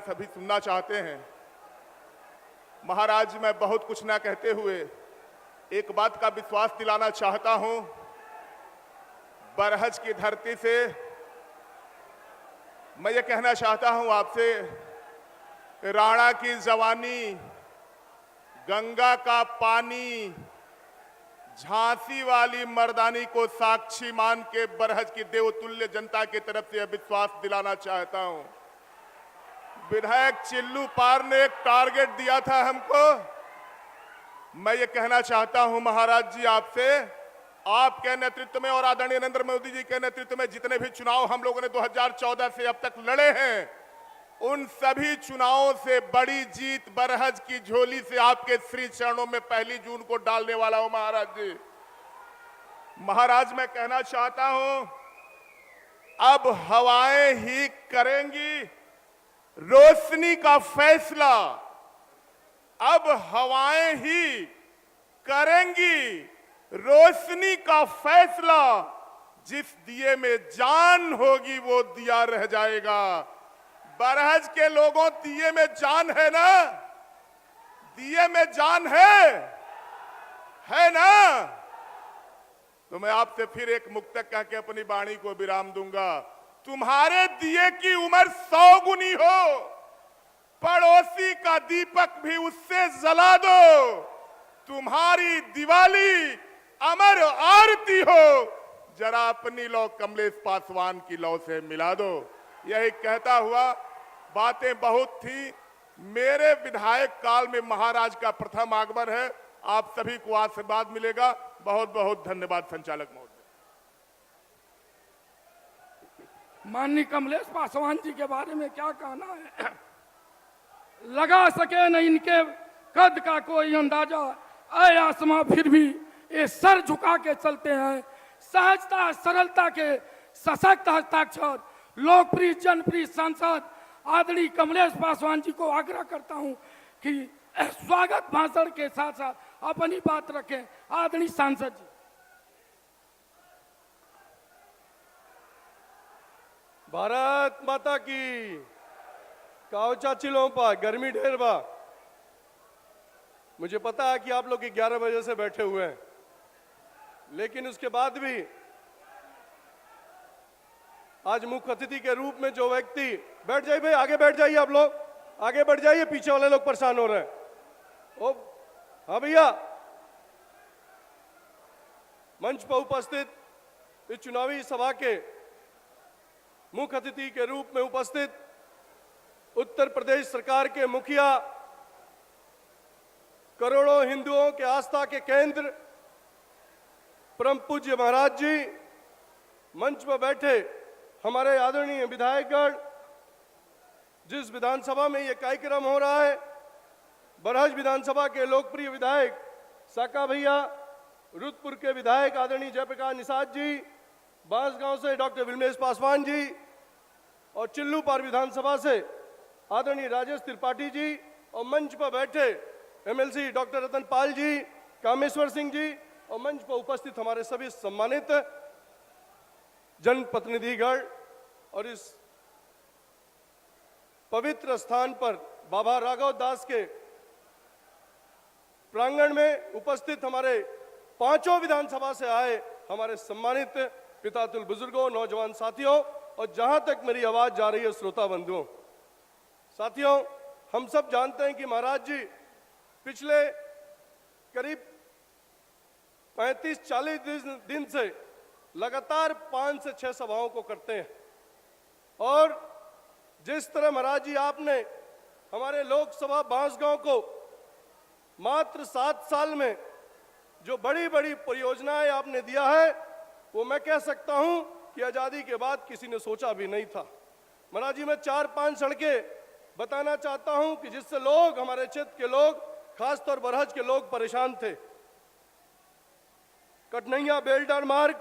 सभी सुनना चाहते हैं। महाराज, मैं बहुत कुछ ना कहते हुए एक बात का विश्वास दिलाना चाहता हूं। बरहज की धरती से मैं ये कहना चाहता हूं आपसे, राणा की जवानी, गंगा का पानी, झांसी वाली मर्दानी को साक्षी मान के बरहज की देवतुल्य जनता की तरफ से विश्वास दिलाना चाहता हूं। विधायक चिल्लू पार ने एक टारगेट दिया था हमको। मैं ये कहना चाहता हूं महाराज जी आपसे, आपके नेतृत्व में और आदरणीय नरेंद्र मोदी जी के नेतृत्व में जितने भी चुनाव हम लोगों ने 2014 से अब तक लड़े हैं, उन सभी चुनावों से बड़ी जीत बरहज की झोली से आपके श्री चरणों में 1 जून को डालने वाला हूं महाराज जी। महाराज, मैं कहना चाहता हूं, अब हवाएं ही करेंगी रोशनी का फैसला। अब हवाएं ही करेंगी रोशनी का फैसला। जिस दिए में जान होगी वो दिया रह जाएगा। बरहज के लोगों, दिए में जान है ना? दिए में जान है ना? तो मैं आपसे फिर एक मुक्तक कह के अपनी वाणी को विराम दूंगा। तुम्हारे दिए की उम्र 100 गुनी हो, पड़ोसी का दीपक भी उससे जला दो। तुम्हारी दिवाली अमर आरती हो, जरा अपनी लौ कमलेश पासवान की लौ से मिला दो। यही कहता हुआ, बातें बहुत थी। मेरे विधायक काल में महाराज का प्रथम आगमन है। आप सभी को आशीर्वाद मिलेगा। बहुत बहुत धन्यवाद संचालक महोदय। माननीय कमलेश पासवान जी के बारे में क्या कहना है। लगा सके न इनके कद का कोई अंदाजा, ऐ आसमां फिर भी ये सर झुका के चलते हैं। सहजता सरलता के सशक्त हस्ताक्षर, लोकप्रिय जनप्रिय सांसद आदरणीय कमलेश पासवान जी को आग्रह करता हूं कि स्वागत भाषण के साथ साथ अपनी बात रखें। आदरणीय सांसद जी। भारत माता की। काव चाचिलों पा गर्मी ढेर बा। मुझे पता है कि आप लोग 11 बजे से बैठे हुए हैं, लेकिन उसके बाद भी आज मुख्य अतिथि के रूप में जो व्यक्ति, बैठ जाइए भाई, आगे बैठ जाइए, आप लोग आगे बढ़ जाइए, पीछे वाले लोग परेशान हो रहे हैं। ओ हाँ भैया, मंच पर उपस्थित इस चुनावी सभा के मुख्य अतिथि के रूप में उपस्थित उत्तर प्रदेश सरकार के मुखिया, करोड़ों हिंदुओं के आस्था के केंद्र परम पूज्य महाराज जी, मंच पर बैठे हमारे आदरणीय विधायकगण, जिस विधानसभा में यह कार्यक्रम हो रहा है, बरहज विधानसभा के लोकप्रिय विधायक साका भैया, रुद्रपुर के विधायक आदरणीय जयप्रकाश निषाद जी, बांसगांव से डॉक्टर विमलेश पासवान जी, और चिल्लू पार विधानसभा से आदरणीय राजेश त्रिपाठी जी, और मंच पर बैठे एमएलसी डॉक्टर रतन पाल जी, कामेश्वर सिंह जी, और मंच पर उपस्थित हमारे सभी सम्मानित जनप्रतिनिधिगण, और इस पवित्र स्थान पर बाबा राघव दास के प्रांगण में उपस्थित हमारे पांचों विधानसभा से आए हमारे सम्मानित पितातुल बुजुर्गों, नौजवान साथियों, और जहां तक मेरी आवाज जा रही है श्रोता बंधुओं, साथियों, हम सब जानते हैं कि महाराज जी पिछले करीब 35-40 दिन से लगातार 5 से 6 सभाओं को करते हैं। और जिस तरह महाराज जी आपने हमारे लोकसभा बांसगांव को मात्र 7 साल में जो बड़ी बड़ी परियोजनाएं आपने दिया है, वो मैं कह सकता हूं कि आजादी के बाद किसी ने सोचा भी नहीं था। महाराज जी, मैं 4-5 सड़कें बताना चाहता हूं कि जिससे लोग, हमारे क्षेत्र के लोग, खासतौर बरहज के लोग परेशान थे। कटनैया बेलडार मार्ग,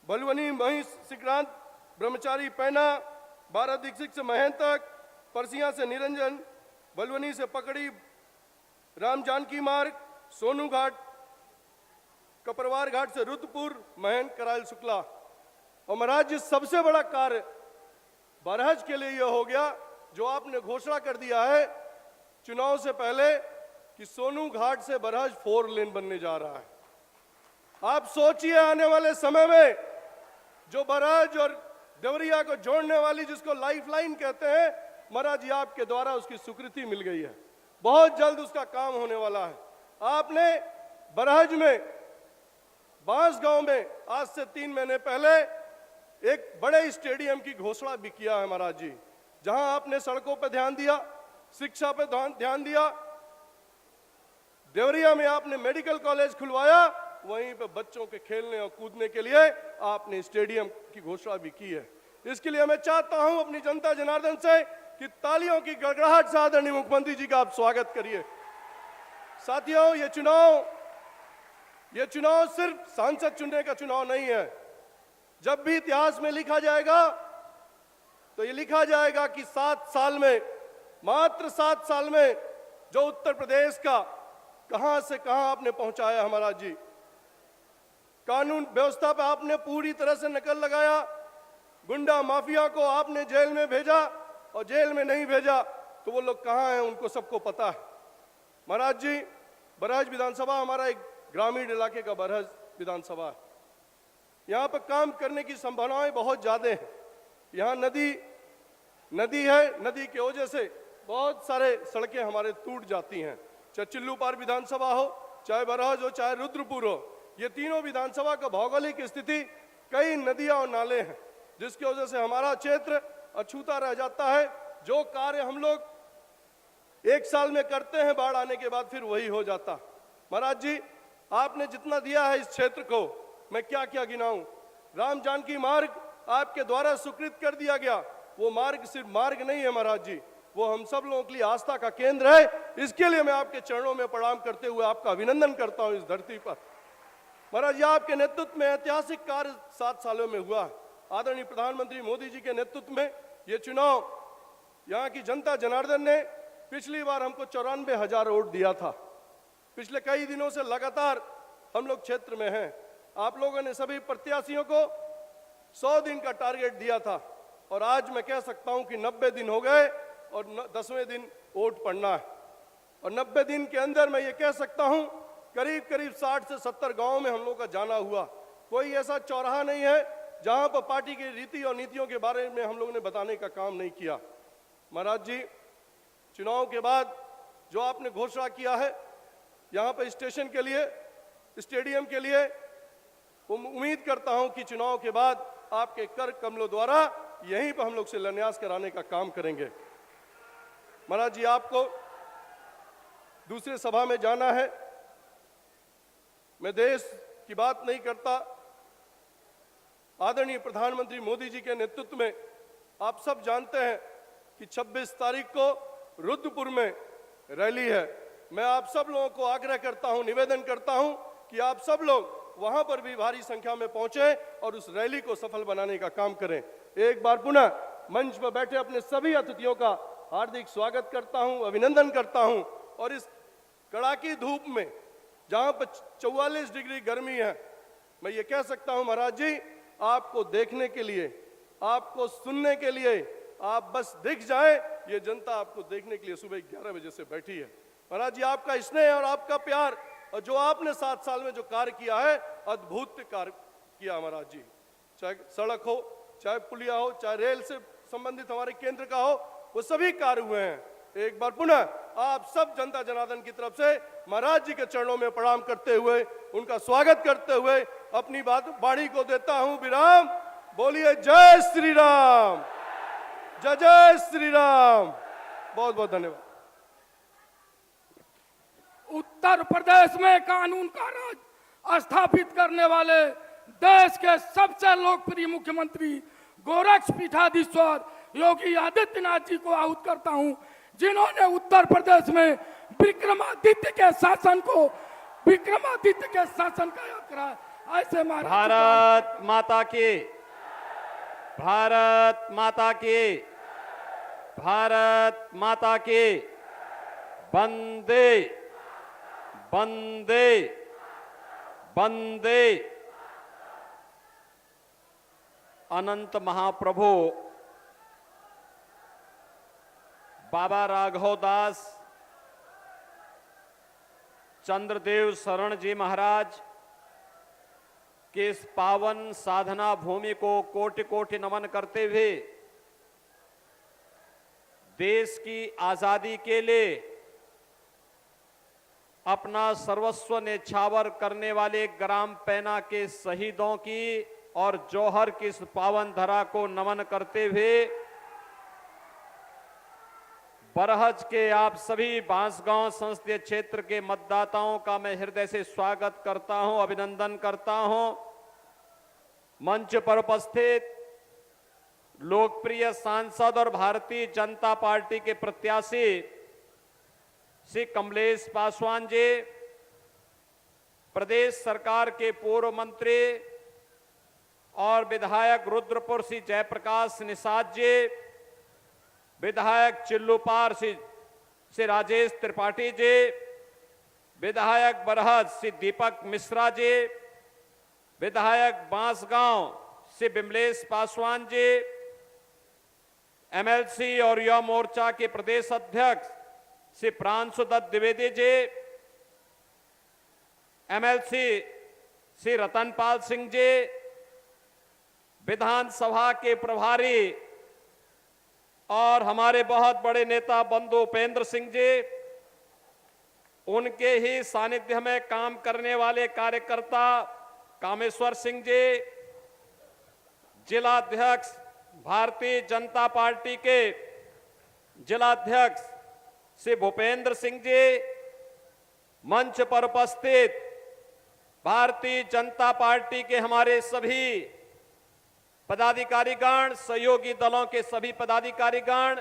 भलवनी महिष सिक्रांत ब्रह्मचारी पैना, 12 दीक्षित से महन तक, परसिया से निरंजन, भलवनी से पकड़ी राम जानकी मार्ग, सोनू घाट, कपरवार घाट से रुद्रपुर, महन करायल शुक्ला। और महाराज जी, सबसे बड़ा कार्य बरहज के लिए यह हो गया, जो आपने घोषणा कर दिया है चुनाव से पहले कि सोनू घाट से बरहज 4 लेन बनने जा रहा है। आप सोचिए आने वाले समय में जो बरहज और देवरिया को जोड़ने वाली, जिसको लाइफलाइन कहते हैं, महाराज जी आपके द्वारा उसकी स्वीकृति मिल गई है। बहुत जल्द उसका काम होने वाला है। आपने बरहज में, बांसगांव में आज से 3 महीने पहले एक बड़े स्टेडियम की घोषणा भी किया है महाराज जी, जहां आपने सड़कों पर ध्यान दिया, शिक्षा पे ध्यान दिया। देवरिया में आपने मेडिकल कॉलेज खुलवाया, वहीं पे बच्चों के खेलने और कूदने के लिए आपने स्टेडियम की घोषणा भी की है। इसके लिए मैं चाहता हूं अपनी जनता जनार्दन से कि तालियों की गड़गड़ाहट से आदरणीय मुख्यमंत्री जी का आप स्वागत करिए। साथियों, ये चुनाव सिर्फ सांसद चुनने का चुनाव नहीं है। जब भी इतिहास में लिखा जाएगा तो ये लिखा जाएगा कि 7 साल में, मात्र 7 साल में जो उत्तर प्रदेश का कहां से कहां आपने पहुंचाया है महाराज जी। कानून व्यवस्था पर आपने पूरी तरह से नकल लगाया। गुंडा माफिया को आपने जेल में भेजा, और जेल में नहीं भेजा तो वो लोग कहां हैं उनको सबको पता है। महाराज जी, बरहज विधानसभा हमारा एक ग्रामीण इलाके का बरहज विधानसभा है। यहाँ पर काम करने की संभावनाएं बहुत ज्यादा हैं। यहाँ नदी है, नदी की वजह से बहुत सारे सड़कें हमारे टूट जाती हैं। चाहे चिल्लूपार विधानसभा हो, चाहे बरहज हो, चाहे रुद्रपुर हो, ये तीनों विधानसभा का भौगोलिक स्थिति, कई नदियां और नाले हैं, जिसकी वजह से हमारा क्षेत्र अछूता रह जाता है। जो कार्य हम लोग 1 साल में करते हैं, बाढ़ आने के बाद फिर वही हो जाता। महाराज जी, आपने जितना दिया है इस क्षेत्र को, मैं क्या क्या गिनाऊं। राम जानकी मार्ग आपके द्वारा स्वीकृत कर दिया गया। वो मार्ग सिर्फ मार्ग नहीं है महाराज जी, वो हम सब लोगों के लिए आस्था का केंद्र है। इसके लिए मैं आपके चरणों में प्रणाम करते हुए आपका अभिनंदन करता हूं इस धरती पर। महाराज जी, आपके नेतृत्व में ऐतिहासिक कार्य 7 सालों में हुआ। आदरणीय प्रधानमंत्री मोदी जी के नेतृत्व में ये चुनाव, यहाँ की जनता जनार्दन ने पिछली बार हमको 94,000 वोट दिया था। पिछले कई दिनों से लगातार हम लोग क्षेत्र में हैं। आप लोगों ने सभी प्रत्याशियों को 100 दिन का टारगेट दिया था, और आज मैं कह सकता हूं कि 90 दिन हो गए और 10वें दिन वोट पड़ना है। और 90 दिन के अंदर मैं ये कह सकता हूं करीब 60 से 70 गांवों में हम लोग का जाना हुआ। कोई ऐसा चौराहा नहीं है जहां पर पार्टी की रीति और नीतियों के बारे में हम लोगों ने बताने का काम नहीं किया। महाराज जी, चुनाव के बाद जो आपने घोषणा किया है यहाँ पर स्टेशन के लिए, स्टेडियम के लिए, उम्मीद करता हूं कि चुनाव के बाद आपके कर कमलों द्वारा यहीं पर हम लोग शिलान्यास कराने का काम करेंगे। महाराज जी, आपको दूसरे सभा में जाना है। मैं देश की बात नहीं करता। आदरणीय प्रधानमंत्री मोदी जी के नेतृत्व में आप सब जानते हैं कि 26 तारीख को रुद्रपुर में रैली है। मैं आप सब लोगों को आग्रह करता हूं, निवेदन करता हूं कि आप सब लोग वहां पर भी भारी संख्या में पहुंचे और उस रैली को सफल बनाने का काम करें। एक बार पुनः मंच पर बैठे अपने सभी अतिथियों का हार्दिक स्वागत करता हूं, अभिनंदन करता हूं। और इस कड़ाकी धूप में जहां पर 44 डिग्री गर्मी है, मैं ये कह सकता हूं महाराज जी, आपको देखने के लिए, आपको सुनने के लिए, आप बस दिख जाए, ये जनता आपको देखने के लिए सुबह 11 बजे से बैठी है। महाराज जी, आपका स्नेह और आपका प्यार, और जो आपने 7 साल में जो कार्य किया है, अद्भुत कार्य किया महाराज जी। चाहे सड़क हो, चाहे पुलिया हो, चाहे रेल से संबंधित हमारे केंद्र का हो, वो सभी कार्य हुए हैं। एक बार पुनः आप सब जनता जनार्दन की तरफ से महाराज जी के चरणों में प्रणाम करते हुए, उनका स्वागत करते हुए अपनी वाणी को देता हूं विराम। बोलिए जय श्री राम, जय जय श्री राम। बहुत बहुत धन्यवाद। उत्तर प्रदेश में कानून का राज स्थापित करने वाले देश के सबसे लोकप्रिय मुख्यमंत्री गोरक्ष पीठाधीश्वर योगी आदित्यनाथ जी को आहूत करता हूं, जिन्होंने उत्तर प्रदेश में विक्रमादित्य के शासन का याद करा। ऐसे भारत माता की, भारत माता की, भारत माता की। वंदे वंदे वंदे। अनंत महाप्रभु बाबा राघव दास चंद्रदेव शरण जी महाराज के इस पावन साधना भूमि को कोटि कोटि नमन करते हुए देश की आजादी के लिए अपना सर्वस्व न्यौछावर करने वाले ग्राम पैना के शहीदों की और जौहर की इस पावन धरा को नमन करते हुए बरहज के आप सभी बांसगांव संसदीय क्षेत्र के मतदाताओं का मैं हृदय से स्वागत करता हूं, अभिनंदन करता हूं। मंच पर उपस्थित लोकप्रिय सांसद और भारतीय जनता पार्टी के प्रत्याशी श्री कमलेश पासवान जी, प्रदेश सरकार के पूर्व मंत्री और विधायक रुद्रपुर श्री जयप्रकाश निषाद जी, विधायक चिल्लूपार श्री राजेश त्रिपाठी जी, विधायक बरहज श्री दीपक मिश्रा जी, विधायक बांसगांव श्री विमलेश पासवान जी, एमएलसी और युवा मोर्चा के प्रदेश अध्यक्ष श्री प्रांशु दत्त द्विवेदी जी, एमएलसी श्री रतनपाल सिंह जी, विधानसभा के प्रभारी और हमारे बहुत बड़े नेता बंधु उपेंद्र सिंह जी, उनके ही सानिध्य में काम करने वाले कार्यकर्ता कामेश्वर सिंह जी, जिलाध्यक्ष भारतीय जनता पार्टी के जिलाध्यक्ष श्री भूपेंद्र सिंह जी, मंच पर उपस्थित भारतीय जनता पार्टी के हमारे सभी पदाधिकारीगण, सहयोगी दलों के सभी पदाधिकारीगण,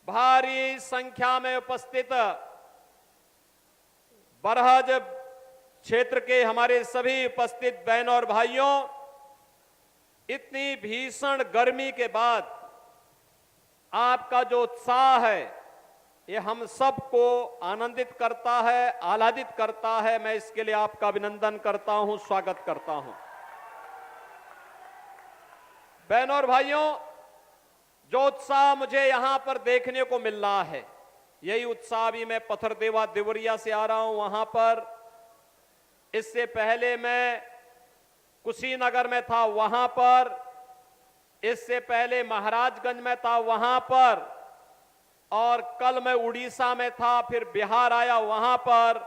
भारी संख्या में उपस्थित बरहज क्षेत्र के हमारे सभी उपस्थित बहनों और भाइयों, इतनी भीषण गर्मी के बाद आपका जो उत्साह है ये हम सबको आनंदित करता है, आह्लादित करता है। मैं इसके लिए आपका अभिनंदन करता हूं, स्वागत करता हूं। बहनों और भाइयों, जो उत्साह मुझे यहां पर देखने को मिल रहा है, यही उत्साह भी मैं पथरदेवा देवरिया से आ रहा हूं। वहां पर इससे पहले मैं कुशीनगर में था, वहां पर इससे पहले महाराजगंज में था, वहां पर, और कल मैं उड़ीसा में था, फिर बिहार आया, वहां पर।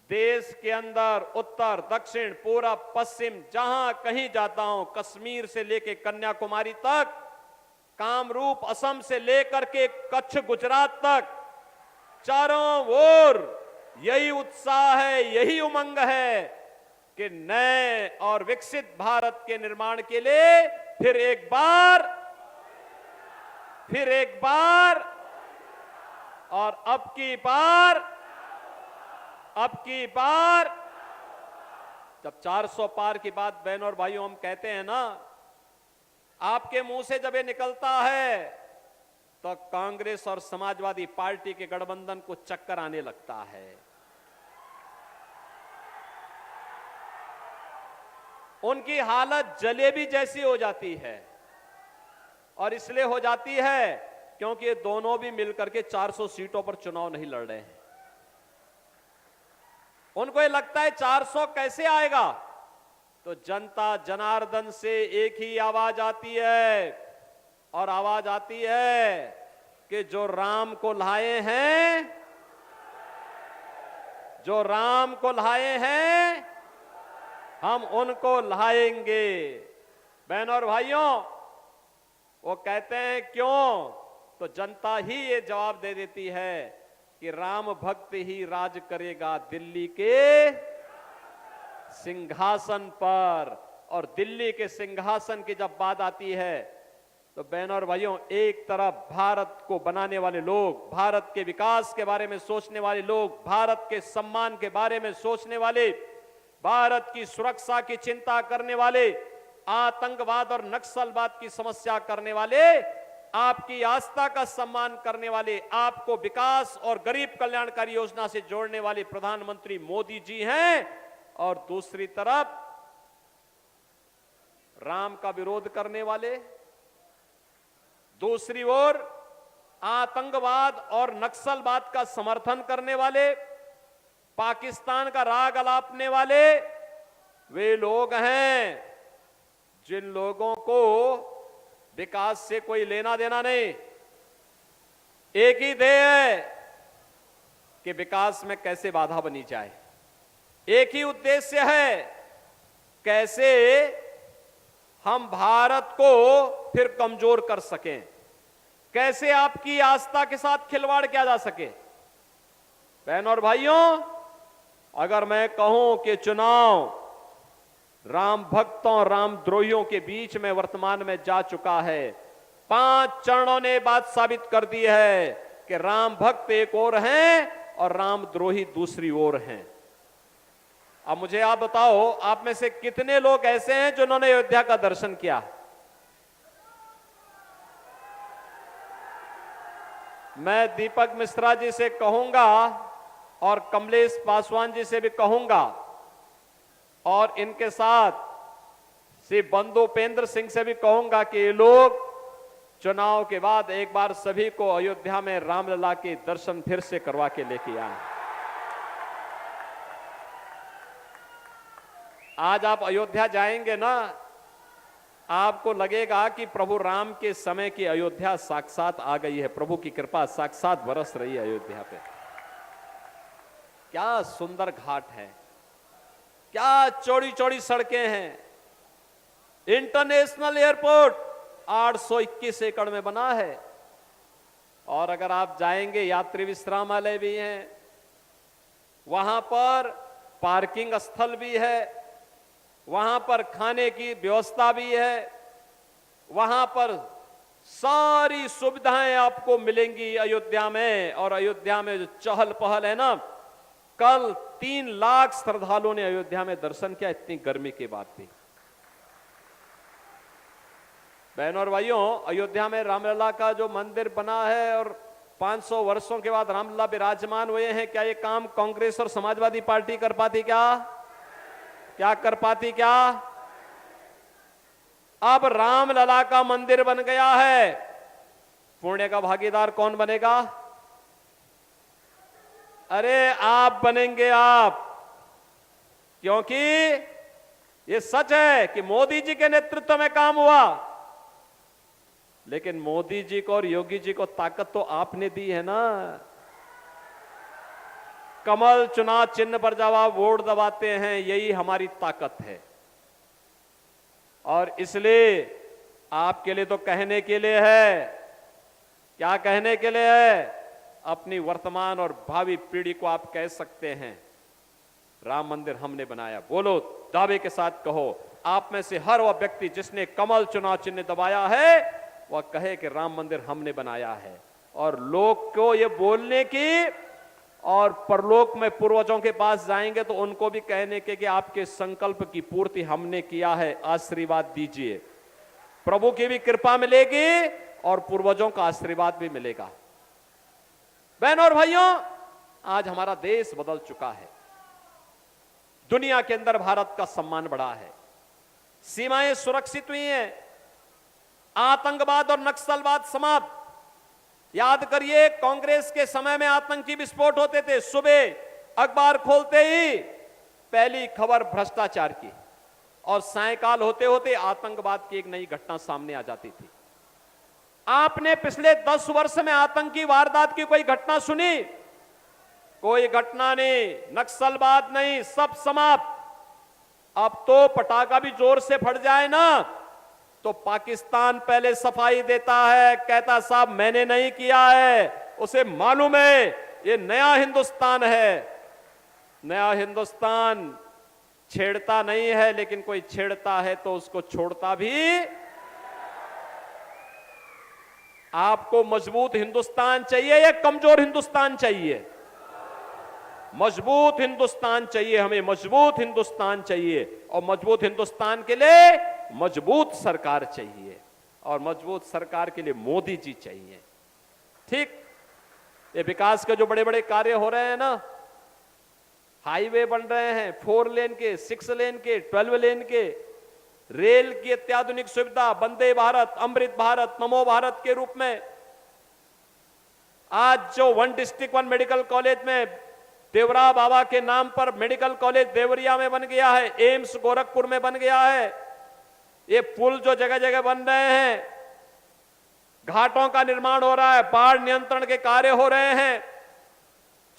देश के अंदर उत्तर, दक्षिण, पूरब, पश्चिम, जहां कहीं जाता हूं, कश्मीर से लेकर कन्याकुमारी तक, कामरूप असम से लेकर के कच्छ गुजरात तक, चारों ओर यही उत्साह है, यही उमंग है कि नए और विकसित भारत के निर्माण के लिए फिर एक बार और अब की बार जब 400 पार की बात बहनों और भाइयों हम कहते हैं ना, आपके मुंह से जब ये निकलता है तो कांग्रेस और समाजवादी पार्टी के गठबंधन को चक्कर आने लगता है। उनकी हालत जलेबी जैसी हो जाती है, और इसलिए हो जाती है क्योंकि ये दोनों भी मिलकर के 400 सीटों पर चुनाव नहीं लड़ रहे हैं। उनको ये लगता है 400 कैसे आएगा, तो जनता जनार्दन से एक ही आवाज आती है, और आवाज आती है कि जो राम को लाए हैं हम उनको लाएंगे। बहनों और भाइयों, वो कहते हैं क्यों, तो जनता ही ये जवाब दे देती है कि राम भक्त ही राज करेगा दिल्ली के सिंहासन पर। और दिल्ली के सिंहासन की जब बात आती है तो बहनों और भाइयों, एक तरफ भारत को बनाने वाले लोग, भारत के विकास के बारे में सोचने वाले लोग, भारत के सम्मान के बारे में सोचने वाले, भारत की सुरक्षा की चिंता करने वाले, आतंकवाद और नक्सलवाद की समस्या करने वाले, आपकी आस्था का सम्मान करने वाले, आपको विकास और गरीब कल्याणकारी योजना से जोड़ने वाले प्रधानमंत्री मोदी जी हैं, और दूसरी तरफ राम का विरोध करने वाले, दूसरी ओर आतंकवाद और नक्सलवाद का समर्थन करने वाले, पाकिस्तान का राग अलापने वाले वे लोग हैं जिन लोगों को विकास से कोई लेना देना नहीं। एक ही ध्येय है कि विकास में कैसे बाधा बनी जाए। एक ही उद्देश्य है, कैसे हम भारत को फिर कमजोर कर सकें, कैसे आपकी आस्था के साथ खिलवाड़ किया जा सके। बहन और भाइयों, अगर मैं कहूं कि चुनाव राम भक्तों रामद्रोहियों के बीच में वर्तमान में जा चुका है, 5 चरणों ने बात साबित कर दी है कि राम भक्त एक ओर हैं और रामद्रोही दूसरी ओर हैं। अब मुझे आप बताओ, आप में से कितने लोग ऐसे हैं जिन्होंने अयोध्या का दर्शन किया? मैं दीपक मिश्रा जी से कहूंगा और कमलेश पासवान जी से भी कहूंगा और इनके साथ श्री बंदोपेंद्र सिंह से भी कहूंगा कि ये लोग चुनाव के बाद एक बार सभी को अयोध्या में रामलला के दर्शन फिर से करवा के लेके आए। आज आप अयोध्या जाएंगे ना, आपको लगेगा कि प्रभु राम के समय की अयोध्या साक्षात आ गई है। प्रभु की कृपा साक्षात बरस रही है अयोध्या पे। क्या सुंदर घाट है, क्या चौड़ी चौड़ी सड़कें हैं। इंटरनेशनल एयरपोर्ट 821 एकड़ में बना है। और अगर आप जाएंगे, यात्री विश्रामालय भी हैं, वहां पर पार्किंग स्थल भी है, वहां पर खाने की व्यवस्था भी है, वहां पर सारी सुविधाएं आपको मिलेंगी अयोध्या में। और अयोध्या में जो चहल पहल है ना, कल 3 लाख श्रद्धालुओं ने अयोध्या में दर्शन किया, इतनी गर्मी के बाद भी। बहनों और भाइयों, अयोध्या में रामलला का जो मंदिर बना है और 500 वर्षों के बाद रामलला विराजमान हुए हैं, क्या ये काम कांग्रेस और समाजवादी पार्टी कर पाती? क्या कर पाती? क्या अब रामलला का मंदिर बन गया है, पुण्य का भागीदार कौन बनेगा? अरे आप बनेंगे आप, क्योंकि ये सच है कि मोदी जी के नेतृत्व में काम हुआ, लेकिन मोदी जी को और योगी जी को ताकत तो आपने दी है ना। कमल चुनाव चिन्ह पर जब आप वोट दबाते हैं, यही हमारी ताकत है। और इसलिए आपके लिए तो कहने के लिए है, क्या कहने के लिए है? अपनी वर्तमान और भावी पीढ़ी को आप कह सकते हैं राम मंदिर हमने बनाया। बोलो, दावे के साथ कहो। आप में से हर वह व्यक्ति जिसने कमल चुनाव चिन्ह दबाया है, वह कहे कि राम मंदिर हमने बनाया है। और लोग को ये बोलने की, और परलोक में पूर्वजों के पास जाएंगे तो उनको भी कहने के कि आपके संकल्प की पूर्ति हमने किया है, आशीर्वाद दीजिए। प्रभु की भी कृपा मिलेगी और पूर्वजों का आशीर्वाद भी मिलेगा। बहनों और भाइयों, आज हमारा देश बदल चुका है। दुनिया के अंदर भारत का सम्मान बढ़ा है, सीमाएं सुरक्षित हुई हैं, आतंकवाद और नक्सलवाद समाप्त। याद करिए, कांग्रेस के समय में आतंकी विस्फोट होते थे। सुबह अखबार खोलते ही पहली खबर भ्रष्टाचार की, और सायंकाल होते होते आतंकवाद की एक नई घटना सामने आ जाती थी। आपने पिछले 10 वर्ष में आतंकी वारदात की कोई घटना सुनी? कोई घटना नहीं, नक्सलवाद नहीं, सब समाप्त। अब तो पटाखा भी जोर से फट जाए ना, तो पाकिस्तान पहले सफाई देता है, कहता साहब मैंने नहीं किया है, उसे मालूम है ये नया हिंदुस्तान है। नया हिंदुस्तान छेड़ता नहीं है, लेकिन कोई छेड़ता है तो उसको छोड़ता भी। आपको मजबूत हिंदुस्तान चाहिए या कमजोर हिंदुस्तान चाहिए? मजबूत हिंदुस्तान चाहिए, हमें मजबूत हिंदुस्तान चाहिए। और मजबूत हिंदुस्तान के लिए मजबूत सरकार चाहिए, और मजबूत सरकार के लिए मोदी जी चाहिए। ठीक, ये विकास के जो बड़े बड़े कार्य हो रहे हैं ना, हाईवे बन रहे हैं, 4 लेन के, 6 लेन के, 12 लेन के, रेल की अत्याधुनिक सुविधा, वंदे भारत, अमृत भारत, नमो भारत के रूप में, आज जो 1 डिस्ट्रिक्ट 1 मेडिकल कॉलेज में देवरा बाबा के नाम पर मेडिकल कॉलेज देवरिया में बन गया है, एम्स गोरखपुर में बन गया है, ये पुल जो जगह जगह बन रहे हैं, घाटों का निर्माण हो रहा है, बाढ़ नियंत्रण के कार्य हो रहे हैं,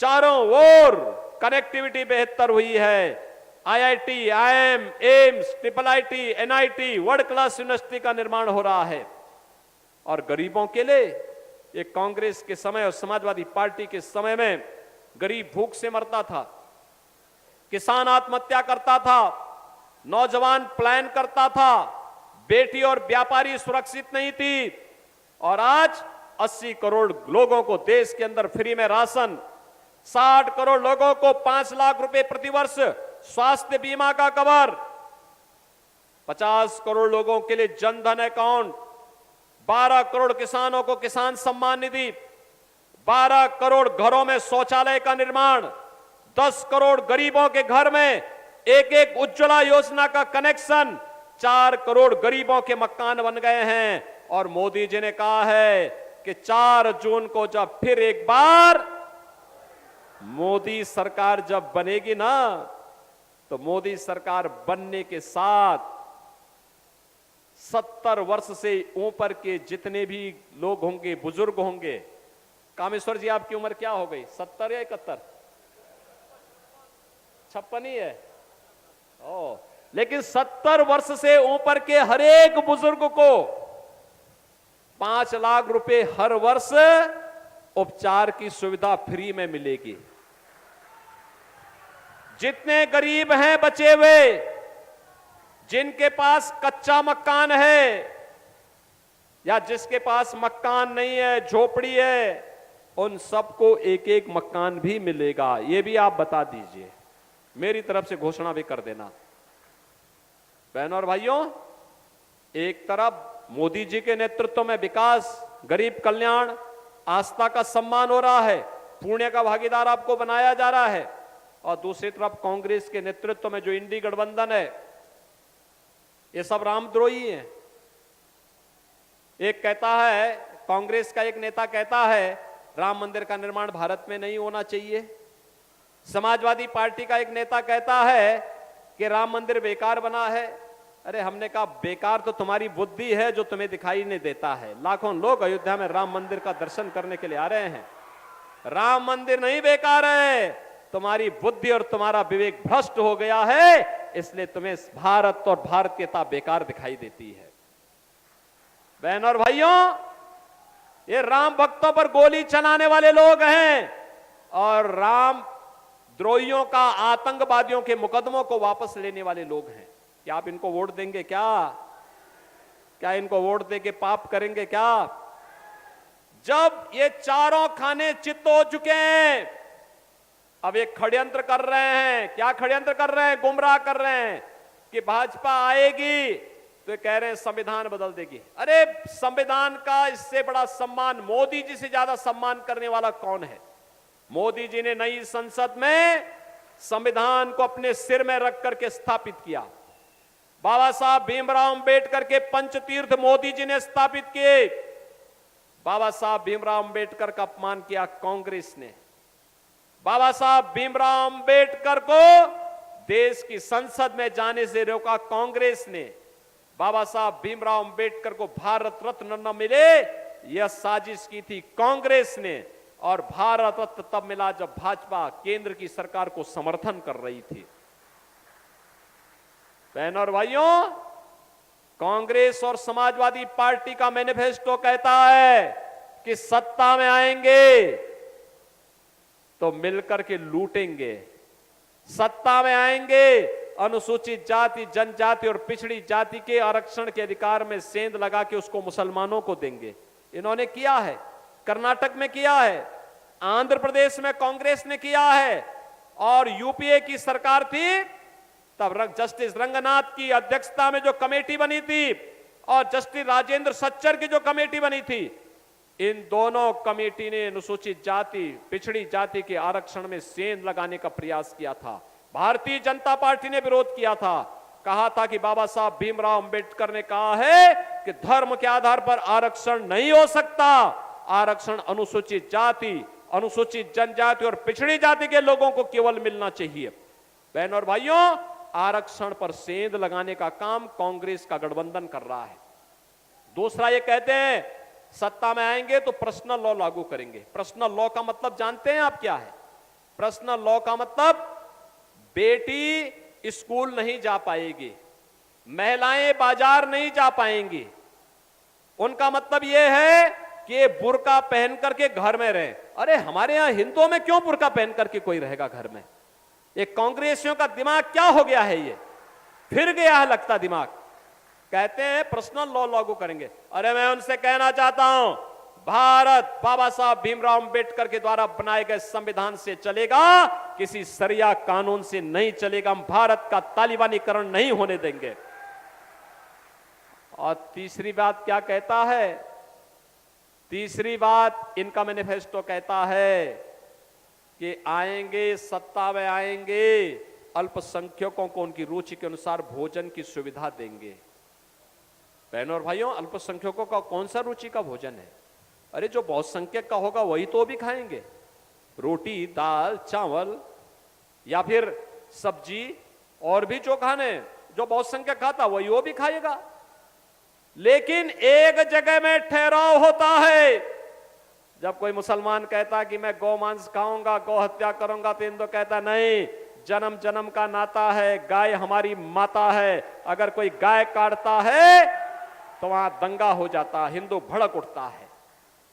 चारों ओर कनेक्टिविटी बेहतर हुई है। IIT, IIM, AIIMS, IIIT, NIT, world class university का निर्माण हो रहा है। और गरीबों के लिए ये कांग्रेस के समय और समाजवादी पार्टी के समय में गरीब भूख से मरता था, किसान आत्महत्या करता था, नौजवान पलायन करता था, बेटी और व्यापारी सुरक्षित नहीं थी। और आज 80 करोड़ लोगों को देश के अंदर फ्री में राशन, 60 करोड़ लोगों को 5 लाख रुपए प्रतिवर्ष स्वास्थ्य बीमा का कवर, 50 करोड़ लोगों के लिए जनधन अकाउंट, 12 करोड़ किसानों को किसान सम्मान निधि, 12 करोड़ घरों में शौचालय का निर्माण, 10 करोड़ गरीबों के घर में एक उज्ज्वला योजना का कनेक्शन, 4 करोड़ गरीबों के मकान बन गए हैं। और मोदी जी ने कहा है कि 4 जून को जब फिर एक बार मोदी सरकार जब बनेगी ना, तो मोदी सरकार बनने के साथ 70 वर्ष से ऊपर के जितने भी लोग होंगे, बुजुर्ग होंगे। कामेश्वर जी आपकी उम्र क्या हो गई, 70 या 71? 56 ही है। ओ, लेकिन 70 वर्ष से ऊपर के हर एक बुजुर्ग को 5 लाख रुपए हर वर्ष उपचार की सुविधा फ्री में मिलेगी। जितने गरीब हैं बचे हुए, जिनके पास कच्चा मकान है या जिसके पास मकान नहीं है, झोपड़ी है, उन सबको एक एक मकान भी मिलेगा। ये भी आप बता दीजिए, मेरी तरफ से घोषणा भी कर देना। बहनों और भाइयों, एक तरफ मोदी जी के नेतृत्व में विकास, गरीब कल्याण, आस्था का सम्मान हो रहा है, पुण्य का भागीदार आपको बनाया जा रहा है, और दूसरी तरफ कांग्रेस के नेतृत्व में जो इंडी गठबंधन है, ये सब रामद्रोही हैं। एक कहता है, कांग्रेस का एक नेता कहता है राम मंदिर का निर्माण भारत में नहीं होना चाहिए। समाजवादी पार्टी का एक नेता कहता है कि राम मंदिर बेकार बना है। अरे हमने कहा बेकार तो तुम्हारी बुद्धि है जो तुम्हें दिखाई नहीं देता है। लाखों लोग अयोध्या में राम मंदिर का दर्शन करने के लिए आ रहे हैं। राम मंदिर नहीं बेकार है, तुम्हारी बुद्धि और तुम्हारा विवेक भ्रष्ट हो गया है, इसलिए तुम्हें भारत और भारतीयता बेकार दिखाई देती है। बहनों और भाइयों, ये राम भक्तों पर गोली चलाने वाले लोग हैं और राम द्रोहियों का, आतंकवादियों के मुकदमों को वापस लेने वाले लोग हैं। क्या आप इनको वोट देंगे? क्या इनको वोट देके पाप करेंगे क्या? जब ये चारों खाने चित्त हो चुके हैं, अब एक षड्यंत्र कर रहे हैं। क्या षड्यंत्र कर रहे हैं? गुमराह कर रहे हैं कि भाजपा आएगी तो कह रहे हैं संविधान बदल देगी। अरे संविधान का इससे बड़ा सम्मान, मोदी जी से ज्यादा सम्मान करने वाला कौन है? मोदी जी ने नई संसद में संविधान को अपने सिर में रख करके स्थापित किया। बाबा साहब भीमराव अंबेडकर के पंचतीर्थ मोदी जी ने स्थापित किए। बाबा साहब भीमराव अंबेडकर का अपमान किया कांग्रेस ने। बाबा साहब भीमराव अंबेडकर को देश की संसद में जाने से रोका कांग्रेस ने। बाबा साहब भीमराव अंबेडकर को भारत रत्न न मिले, यह साजिश की थी कांग्रेस ने, और भारत रत्न तब मिला जब भाजपा केंद्र की सरकार को समर्थन कर रही थी। बहनों और भाइयों, कांग्रेस और समाजवादी पार्टी का मैनिफेस्टो कहता है कि सत्ता में आएंगे तो मिलकर के लूटेंगे, सत्ता में आएंगे अनुसूचित जाति, जनजाति और पिछड़ी जाति के आरक्षण के अधिकार में सेंध लगा के उसको मुसलमानों को देंगे। इन्होंने किया है, कर्नाटक में किया है, आंध्र प्रदेश में कांग्रेस ने किया है, और यूपीए की सरकार थी तब जस्टिस रंगनाथ की अध्यक्षता में जो कमेटी बनी थी और जस्टिस राजेंद्र सच्चर की जो कमेटी बनी थी, इन दोनों कमेटी ने अनुसूचित जाति, पिछड़ी जाति के आरक्षण में सेंध लगाने का प्रयास किया था। भारतीय जनता पार्टी ने विरोध किया था, कहा था कि बाबा साहब भीमराव अंबेडकर ने कहा है कि धर्म के आधार पर आरक्षण नहीं हो सकता, आरक्षण अनुसूचित जाति, अनुसूचित जनजाति और पिछड़ी जाति के लोगों को केवल मिलना चाहिए। बहनों और भाइयों, आरक्षण पर सेंध लगाने का काम कांग्रेस का गठबंधन कर रहा है। दूसरा, ये कहते हैं सत्ता में आएंगे तो पर्सनल लॉ लागू करेंगे। पर्सनल लॉ का मतलब जानते हैं आप क्या है? पर्सनल लॉ का मतलब बेटी स्कूल नहीं जा पाएगी, महिलाएं बाजार नहीं जा पाएंगी। उनका मतलब यह है कि बुर्का पहन करके घर में रहे। अरे हमारे यहां हिंदुओं में क्यों बुर्का पहन करके कोई रहेगा घर में? ये कांग्रेसियों का दिमाग क्या हो गया है? ये फिर गया है लगता दिमाग। कहते हैं पर्सनल लॉ लागू करेंगे। अरे मैं उनसे कहना चाहता हूं, भारत बाबा साहब भीमराव अंबेडकर के द्वारा बनाए गए संविधान से चलेगा, किसी शरिया कानून से नहीं चलेगा। हम भारत का तालिबानीकरण नहीं होने देंगे। और तीसरी बात क्या कहता है? तीसरी बात इनका मैनिफेस्टो कहता है कि आएंगे, सत्ता में आएंगे, अल्पसंख्यकों को उनकी रुचि के अनुसार भोजन की सुविधा देंगे। बहनों और भाइयों, अल्पसंख्यकों का कौन सा रुचि का भोजन है? अरे जो बहुसंख्यक का होगा वही तो भी खाएंगे, रोटी, दाल, चावल या फिर सब्जी और भी जो खाने जो बहुसंख्यक खाता वही वो भी खाएगा। लेकिन एक जगह में ठहराव होता है। जब कोई मुसलमान कहता कि मैं गौ मांस खाऊंगा, गौ हत्या करूंगा, तो हिंदू कहता नहीं, जन्म जन्म का नाता है, गाय हमारी माता है। अगर कोई गाय काटता है तो वहां दंगा हो जाता, हिंदू भड़क उठता है।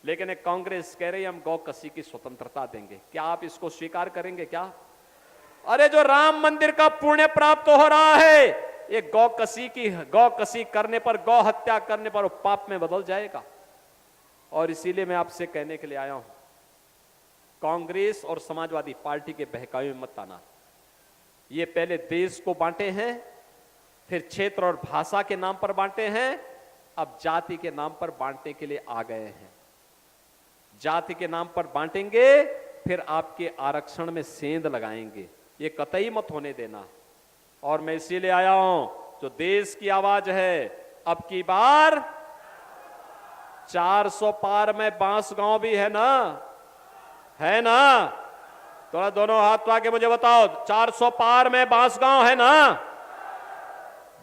लेकिन एक कांग्रेस कह रही है हम गौ कसी की स्वतंत्रता देंगे। क्या आप इसको स्वीकार करेंगे क्या? अरे जो राम मंदिर का पुण्य प्राप्त हो रहा है, ये गौ कसी करने पर, गौ हत्या करने पर वो पाप में बदल जाएगा। और इसीलिए मैं आपसे कहने के लिए आया हूं, कांग्रेस और समाजवादी पार्टी के बहकावे में मत आना। ये पहले देश को बांटे हैं, फिर क्षेत्र और भाषा के नाम पर बांटे हैं, अब जाति के नाम पर बांटने के लिए आ गए हैं। जाति के नाम पर बांटेंगे, फिर आपके आरक्षण में सेंध लगाएंगे। ये कतई मत होने देना। और मैं इसीलिए आया हूं, जो देश की आवाज है, अब की बार 400 पार में बांसगांव भी है ना? है ना? थोड़ा दोनों हाथ उठा के मुझे बताओ, 400 पार में बांसगांव है ना?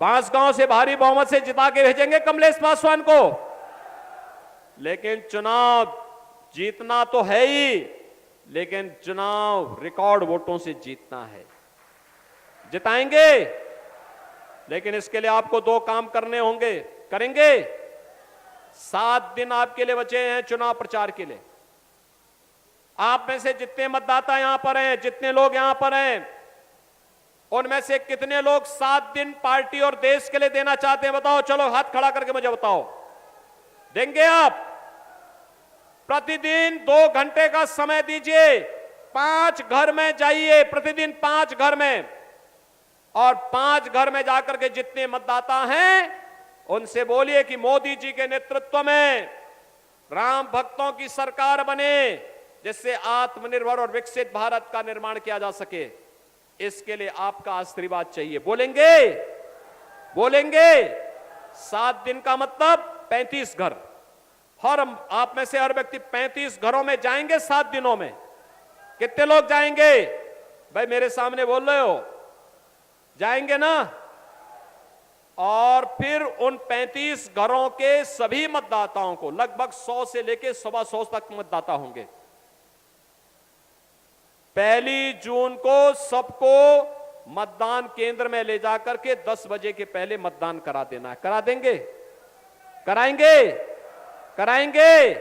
बांसगांव से भारी बहुमत से जिता के भेजेंगे कमलेश पासवान को। लेकिन चुनाव जीतना तो है ही, लेकिन चुनाव रिकॉर्ड वोटों से जीतना है। जिताएंगे, लेकिन इसके लिए आपको 2 काम करने होंगे। करेंगे? 7 दिन आपके लिए बचे हैं चुनाव प्रचार के लिए। आप में से जितने मतदाता यहां पर हैं, जितने लोग यहां पर हैं, उनमें से कितने लोग 7 दिन पार्टी और देश के लिए देना चाहते हैं? बताओ, चलो हाथ खड़ा करके मुझे बताओ। देंगे आप? प्रतिदिन 2 घंटे का समय दीजिए, 5 घर में जाइए, प्रतिदिन 5 घर में, और 5 घर में जाकर के जितने मतदाता हैं उनसे बोलिए कि मोदी जी के नेतृत्व में राम भक्तों की सरकार बने, जिससे आत्मनिर्भर और विकसित भारत का निर्माण किया जा सके। इसके लिए आपका आशीर्वाद चाहिए। बोलेंगे? बोलेंगे? 7 दिन का मतलब 35 घर। आप में से हर व्यक्ति 35 घरों में जाएंगे 7 दिनों में। कितने लोग जाएंगे? भाई मेरे सामने बोल रहे हो, जाएंगे ना? और फिर उन 35 घरों के सभी मतदाताओं को, लगभग 100 से लेकर 125 तक मतदाता होंगे, 1 जून को सबको मतदान केंद्र में ले जाकर के 10 बजे के पहले मतदान करा देना है। करा देंगे? कराएंगे? कराएंगे?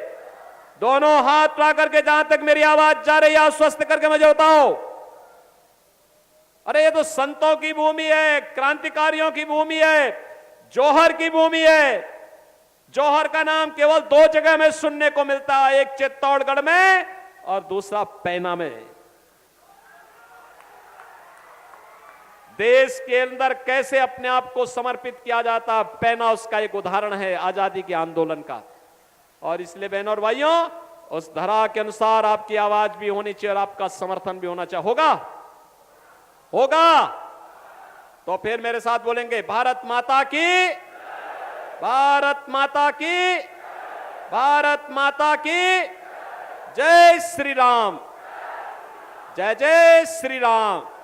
दोनों हाथ उठा करके, जहां तक मेरी आवाज जा रही है, आश्वस्त करके मुझे बताओ। अरे ये तो संतों की भूमि है, क्रांतिकारियों की भूमि है, जौहर की भूमि है। जौहर का नाम केवल 2 जगह में सुनने को मिलता है, एक चित्तौड़गढ़ में और दूसरा पैना में। देश के अंदर कैसे अपने आप को समर्पित किया जाता, पैना उसका एक उदाहरण है आजादी के आंदोलन का। और इसलिए बहनों और भाइयों, उस धरा के अनुसार आपकी आवाज भी होनी चाहिए और आपका समर्थन भी होना चाहिए। होगा? होगा? तो फिर मेरे साथ बोलेंगे, भारत माता की, भारत माता की। भारत माता की जय श्री राम। जय जय श्री राम।